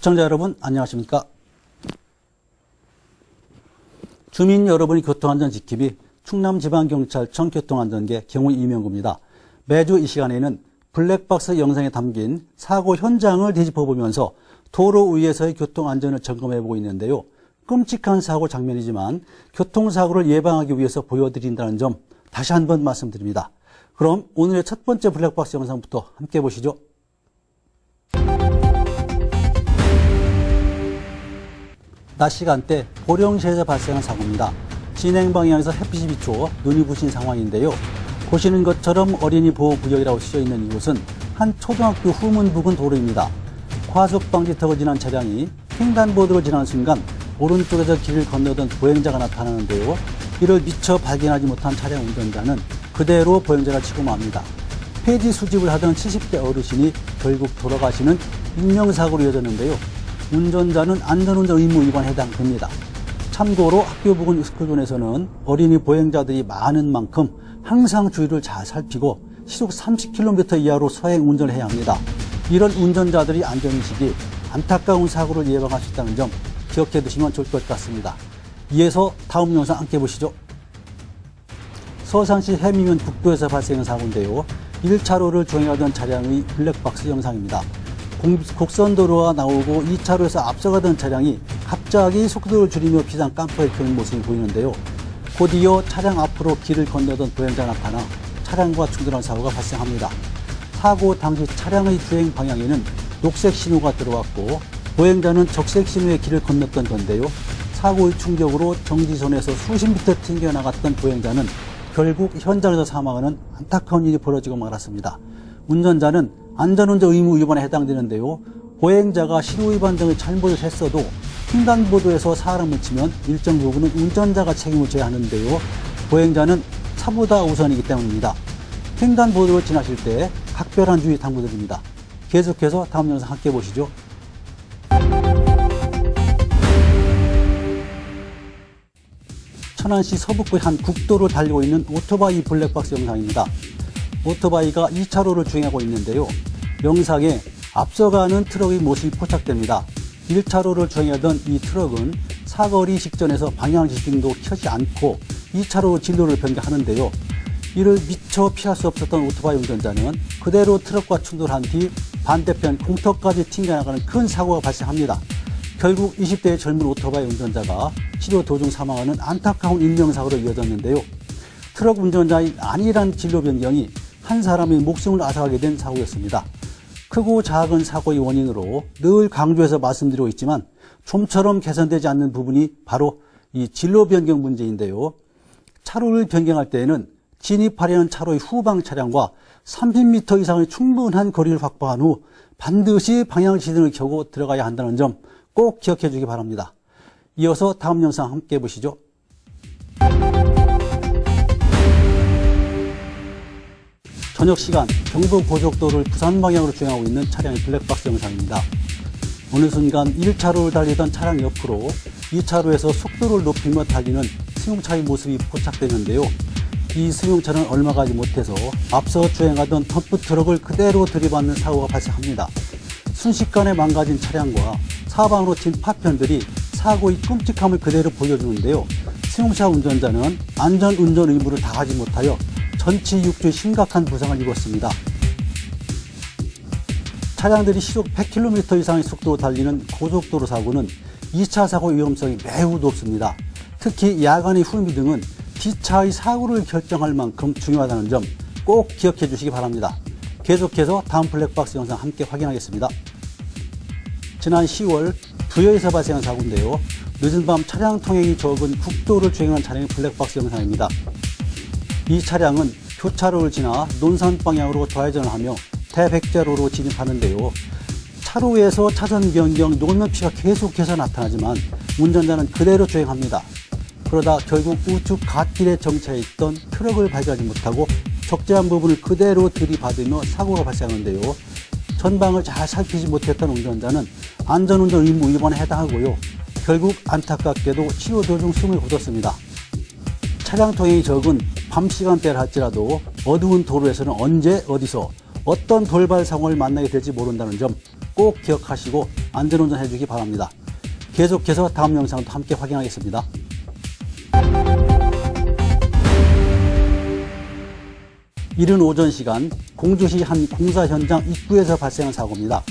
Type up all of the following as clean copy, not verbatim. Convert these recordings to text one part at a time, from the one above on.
시청자 여러분 안녕하십니까? 주민 여러분의 교통안전 지킴이 충남지방경찰청 교통안전계 경호 이명구입니다. 매주 이 시간에는 블랙박스 영상에 담긴 사고 현장을 되짚어보면서 도로 위에서의 교통안전을 점검해보고 있는데요. 끔찍한 사고 장면이지만 교통사고를 예방하기 위해서 보여드린다는 점 다시 한번 말씀드립니다. 그럼 오늘의 첫 번째 블랙박스 영상부터 함께 보시죠. 낮 시간대 보령시에서 발생한 사고입니다. 진행 방향에서 햇빛이 비추어 눈이 부신 상황인데요. 보시는 것처럼 어린이 보호구역이라고 쓰여 있는 이곳은 한 초등학교 후문 부근 도로입니다. 과속 방지 턱을 지난 차량이 횡단보도를 지나는 순간 오른쪽에서 길을 건너던 보행자가 나타나는데요. 이를 미처 발견하지 못한 차량 운전자는 그대로 보행자를 치고 맙니다. 폐지 수집을 하던 70대 어르신이 결국 돌아가시는 인명사고로 이어졌는데요. 운전자는 안전운전 의무 위반에 해당됩니다. 참고로 학교 부근 스쿨존에서는 어린이 보행자들이 많은 만큼 항상 주의를 잘 살피고 시속 30km 이하로 서행 운전을 해야 합니다. 이런 운전자들이 안전의식이 안타까운 사고를 예방할 수 있다는 점 기억해 두시면 좋을 것 같습니다. 이어서 다음 영상 함께 보시죠. 서산시 해미면 국도에서 발생한 사고인데요. 1차로를 주행하던 차량의 블랙박스 영상입니다. 곡선도로가 나오고 2차로에서 앞서가던 차량이 갑자기 속도를 줄이며 비상 깜빡이 켜는 모습이 보이는데요. 곧이어 차량 앞으로 길을 건너던 보행자가 나타나 차량과 충돌한 사고가 발생합니다. 사고 당시 차량의 주행 방향에는 녹색 신호가 들어왔고 보행자는 적색 신호의 길을 건넜던 건데요. 사고의 충격으로 정지선에서 수십 미터 튕겨나갔던 보행자는 결국 현장에서 사망하는 안타까운 일이 벌어지고 말았습니다. 운전자는 안전운전 의무 위반에 해당되는데요. 보행자가 신호 위반 등의 잘못을 했어도 횡단보도에서 사람을 치면 일정 부분은 운전자가 책임을 져야 하는데요. 보행자는 차보다 우선이기 때문입니다. 횡단보도를 지나실 때 각별한 주의 당부드립니다. 계속해서 다음 영상 함께 보시죠. 천안시 서북부의 한 국도를 달리고 있는 오토바이 블랙박스 영상입니다. 오토바이가 2차로를 주행하고 있는데요. 영상에 앞서가는 트럭의 모습이 포착됩니다. 1차로를 주행하던 이 트럭은 사거리 직전에서 방향지등도 켜지 않고 2차로 진로를 변경하는데요. 이를 미처 피할 수 없었던 오토바이 운전자는 그대로 트럭과 충돌한 뒤 반대편 공터까지 튕겨나가는 큰 사고가 발생합니다. 결국 20대의 젊은 오토바이 운전자가 치료 도중 사망하는 안타까운 인명사고로 이어졌는데요. 트럭 운전자의 안일한 진로 변경이 한 사람의 목숨을 앗아가게 된 사고였습니다. 크고 작은 사고의 원인으로 늘 강조해서 말씀드리고 있지만 좀처럼 개선되지 않는 부분이 바로 이 진로 변경 문제인데요. 차로를 변경할 때에는 진입하려는 차로의 후방 차량과 30m 이상의 충분한 거리를 확보한 후 반드시 방향지등을 켜고 들어가야 한다는 점 꼭 기억해 주기 바랍니다. 이어서 다음 영상 함께 보시죠. 저녁 시간 경부고속도로를 부산 방향으로 주행하고 있는 차량의 블랙박스 영상입니다. 어느 순간 1차로를 달리던 차량 옆으로 2차로에서 속도를 높이며 달리는 승용차의 모습이 포착되는데요. 이 승용차는 얼마 가지 못해서 앞서 주행하던 덤프트럭을 그대로 들이받는 사고가 발생합니다. 순식간에 망가진 차량과 사방으로 튄 파편들이 사고의 끔찍함을 그대로 보여주는데요. 승용차 운전자는 안전운전 의무를 다하지 못하여 전치 6주의 심각한 부상을 입었습니다. 차량들이 시속 100km 이상의 속도로 달리는 고속도로 사고는 2차 사고 위험성이 매우 높습니다. 특히 야간의 후미등은 뒤차의 사고를 결정할 만큼 중요하다는 점 꼭 기억해 주시기 바랍니다. 계속해서 다음 블랙박스 영상 함께 확인하겠습니다. 지난 10월 부여에서 발생한 사고인데요. 늦은 밤 차량 통행이 적은 국도를 주행한 차량의 블랙박스 영상입니다. 이 차량은 교차로를 지나 논산 방향으로 좌회전을 하며 대백제로로 진입하는데요. 차로에서 차선 변경 노면표가 계속해서 나타나지만 운전자는 그대로 주행합니다. 그러다 결국 우측 갓길에 정차해 있던 트럭을 발견하지 못하고 적재한 부분을 그대로 들이받으며 사고가 발생하는데요. 전방을 잘 살피지 못했던 운전자는 안전운전 의무 위반에 해당하고요. 결국 안타깝게도 치료 도중 숨을 거뒀습니다. 차량 통행이 적은 밤 시간대를 할지라도 어두운 도로에서는 언제 어디서 어떤 돌발 상황을 만나게 될지 모른다는 점 꼭 기억하시고 안전운전 해주기 바랍니다. 계속해서 다음 영상도 함께 확인하겠습니다. 이른 오전 시간 공주시 한 공사 현장 입구에서 발생한 사고입니다.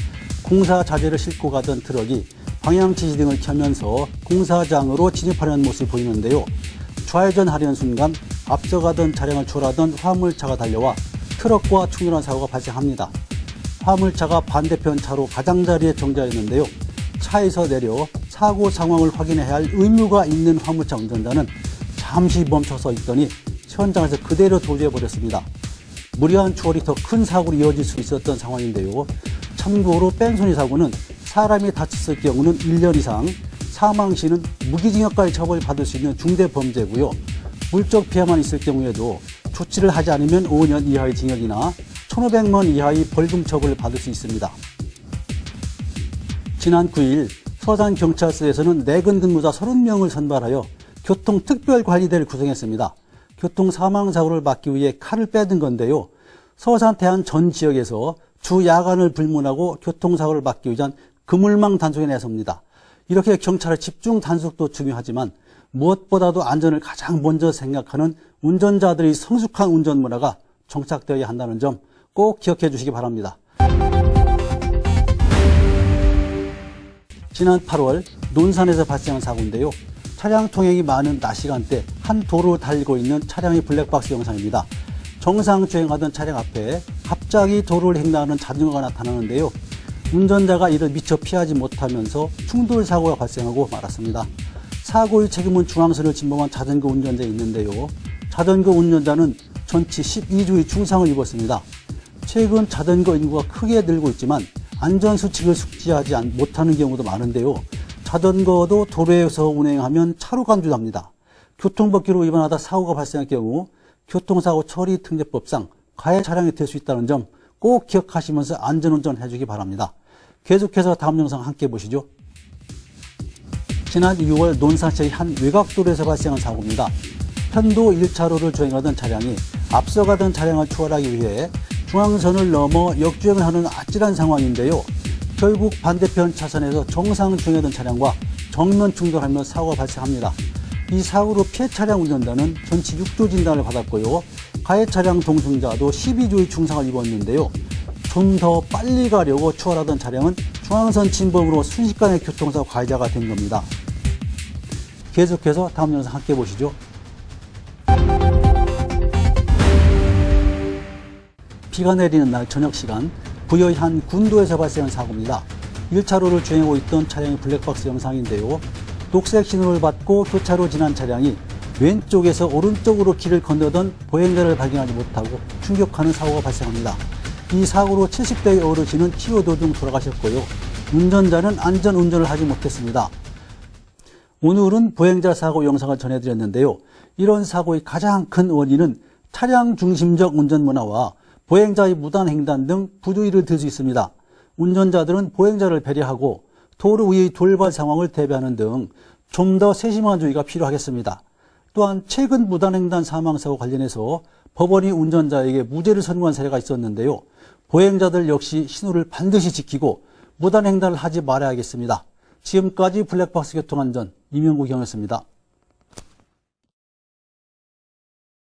공사 자재를 싣고 가던 트럭이 방향 지시등을 켜면서 공사장으로 진입하려는 모습이 보이는데요. 좌회전하려는 순간 앞서가던 차량을 추월하던 화물차가 달려와 트럭과 충돌한 사고가 발생합니다. 화물차가 반대편 차로 가장자리에 정지하였는데요. 차에서 내려 사고 상황을 확인해야 할 의무가 있는 화물차 운전자는 잠시 멈춰서 있더니 현장에서 그대로 도주해버렸습니다. 무리한 추월이 더 큰 사고로 이어질 수 있었던 상황인데요. 참고로 뺑소니 사고는 사람이 다쳤을 경우는 1년 이상, 사망 시는 무기징역까지 처벌받을 수 있는 중대 범죄고요. 물적 피해만 있을 경우에도 조치를 하지 않으면 5년 이하의 징역이나 1,500만 원 이하의 벌금 처벌을 받을 수 있습니다. 지난 9일 서산경찰서에서는 내근 근무자 30명을 선발하여 교통특별관리대를 구성했습니다. 교통사망사고를 막기 위해 칼을 빼든 건데요. 서산 태안 전 지역에서 주 야간을 불문하고 교통사고를 막기 위한 그물망 단속에 나섭니다. 이렇게 경찰의 집중 단속도 중요하지만 무엇보다도 안전을 가장 먼저 생각하는 운전자들의 성숙한 운전 문화가 정착되어야 한다는 점 꼭 기억해 주시기 바랍니다. 지난 8월 논산에서 발생한 사고인데요. 차량 통행이 많은 낮 시간대 한 도로를 달리고 있는 차량의 블랙박스 영상입니다. 정상 주행하던 차량 앞에 갑자기 도로를 횡단하는 자전거가 나타나는데요. 운전자가 이를 미처 피하지 못하면서 충돌 사고가 발생하고 말았습니다. 사고의 책임은 중앙선을 침범한 자전거 운전자에 있는데요. 자전거 운전자는 전치 12주의 중상을 입었습니다. 최근 자전거 인구가 크게 늘고 있지만 안전수칙을 숙지하지 못하는 경우도 많은데요. 자전거도 도로에서 운행하면 차로 간주합니다. 교통법규를 위반하다 사고가 발생할 경우 교통사고 처리 특례법상 가해 차량이 될 수 있다는 점 꼭 기억하시면서 안전운전 해주기 바랍니다. 계속해서 다음 영상 함께 보시죠. 지난 6월 논산시의 한 외곽도로에서 발생한 사고입니다. 편도 1차로를 주행하던 차량이 앞서가던 차량을 추월하기 위해 중앙선을 넘어 역주행을 하는 아찔한 상황인데요. 결국 반대편 차선에서 정상 주행하던 차량과 정면 충돌하며 사고가 발생합니다. 이 사고로 피해 차량 운전자는 전치 6조 진단을 받았고요. 가해 차량 동승자도 12조의 중상을 입었는데요. 좀 더 빨리 가려고 추월하던 차량은 중앙선 침범으로 순식간에 교통사고 가해자가 된 겁니다. 계속해서 다음 영상 함께 보시죠. 비가 내리는 날 저녁 시간 부여의 한 군도에서 발생한 사고입니다. 1차로를 주행하고 있던 차량의 블랙박스 영상인데요. 녹색 신호를 받고 교차로 지난 차량이 왼쪽에서 오른쪽으로 길을 건너던 보행자를 발견하지 못하고 충격하는 사고가 발생합니다. 이 사고로 70대의 어르신은 치료 중 돌아가셨고요. 운전자는 안전운전을 하지 못했습니다. 오늘은 보행자 사고 영상을 전해드렸는데요. 이런 사고의 가장 큰 원인은 차량 중심적 운전 문화와 보행자의 무단 횡단 등 부주의를 들 수 있습니다. 운전자들은 보행자를 배려하고 도로 위의 돌발 상황을 대비하는 등 좀 더 세심한 주의가 필요하겠습니다. 또한 최근 무단 횡단 사망사고 관련해서 법원이 운전자에게 무죄를 선고한 사례가 있었는데요. 보행자들 역시 신호를 반드시 지키고 무단 횡단을 하지 말아야겠습니다. 지금까지 블랙박스 교통안전 이명구 경이었습니다.